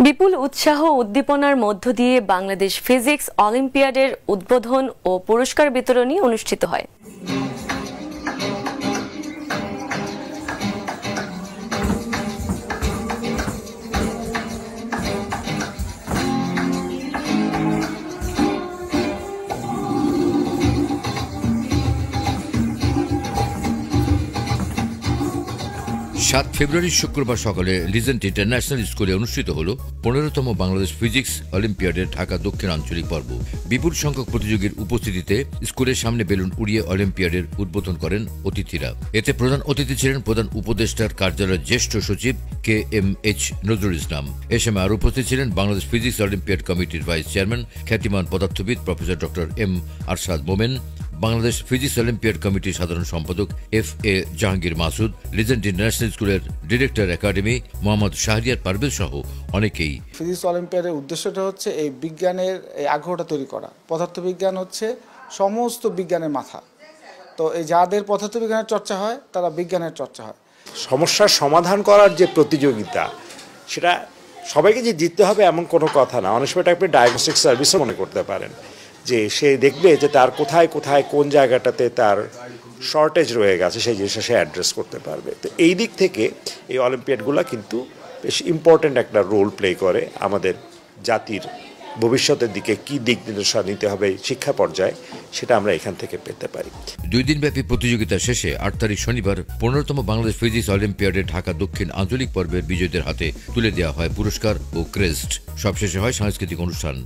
বিপুল উৎসাহ উদ্দীপনার মধ্য দিয়ে বাংলাদেশ ফিজিক্স অলিম্পিয়াডের উদ্বোধন ও পুরস্কার বিতরণী অনুষ্ঠিত হয়। ৭ ফেব্রুয়ারি শুক্রবার সকালে লিজেন্ড ইন্টারন্যাশনাল স্কুলে অনুষ্ঠিত হল ১৫তম বাংলাদেশ ফিজিক্স অলিম্পিয়াডের ঢাকা দক্ষিণ আঞ্চলিক পর্ব। বিপুল সংখ্যক প্রতিযোগীর উপস্থিতিতে স্কুলের সামনে বেলুন উড়িয়ে অলিম্পিয়াডের উদ্বোধন করেন অতিথিরা। এতে প্রধান অতিথি ছিলেন প্রধান উপদেষ্টার কার্যালয়ের জ্যেষ্ঠ সচিব KMH নজরুল ইসলাম। এ সময় আরও উপস্থিত ছিলেন বাংলাদেশ ফিজিক্স অলিম্পিয়াড কমিটির ভাইস চেয়ারম্যান খ্যাতিমান পদার্থবিদ প্রফেসর ডক্টর M আরশাদ মোমেন, বাংলাদেশ ফিজিক্স অলিম্পিয়াড কমিটির সাধারণ সম্পাদক FA Jahangir Masud, legend international স্কুলের ডিরেক্টর একাডেমি মোহাম্মদ শাহরিয়ার পারভেজ সহ অনেকেই। ফিজিক্স অলিম্পিয়াডের উদ্দেশ্যটা হচ্ছে এই বিজ্ঞানের এই আগ্রহটা তৈরি করা। পদার্থবিজ্ঞান হচ্ছে সমস্ত বিজ্ঞানের মাথা, তো এই যাদের পদার্থবিজ্ঞানের চর্চা হয় তারা বিজ্ঞানের চর্চা হয়। সমস্যার সমাধান করার যে প্রতিযোগিতা, সেটা সবাইকে যে জিততে হবে এমন কোনো কথা না। অনেক সময় আপনি ডায়াগনস্টিক সার্ভিসও মনে করতে পারেন, যে সে দেখবে যে তার কোথায় কোথায় কোন জায়গাটাতে তার শর্টেজ রয়ে গেছে, সেই জিনিসটা সে অ্যাড্রেস করতে পারবে। তো এই দিক থেকে এই অলিম্পিয়াডগুলো কিন্তু বেশ ইম্পর্ট্যান্ট একটা রোল প্লে করে আমাদের জাতির ভবিষ্যতের দিকে কি দিক নির্দেশনা নিতে হবে শিক্ষা পর্যায়ে, সেটা আমরা এখান থেকে পেতে পারি। 2 দিনব্যাপী প্রতিযোগিতা শেষে 8 তারিখ শনিবার 15তম বাংলাদেশ ফিজিক্স অলিম্পিয়াডের ঢাকা দক্ষিণ আঞ্চলিক পর্বের বিজয়ীদের হাতে তুলে দেওয়া হয় পুরস্কার ও ক্রেস্ট। সবশেষে হয় সাংস্কৃতিক অনুষ্ঠান।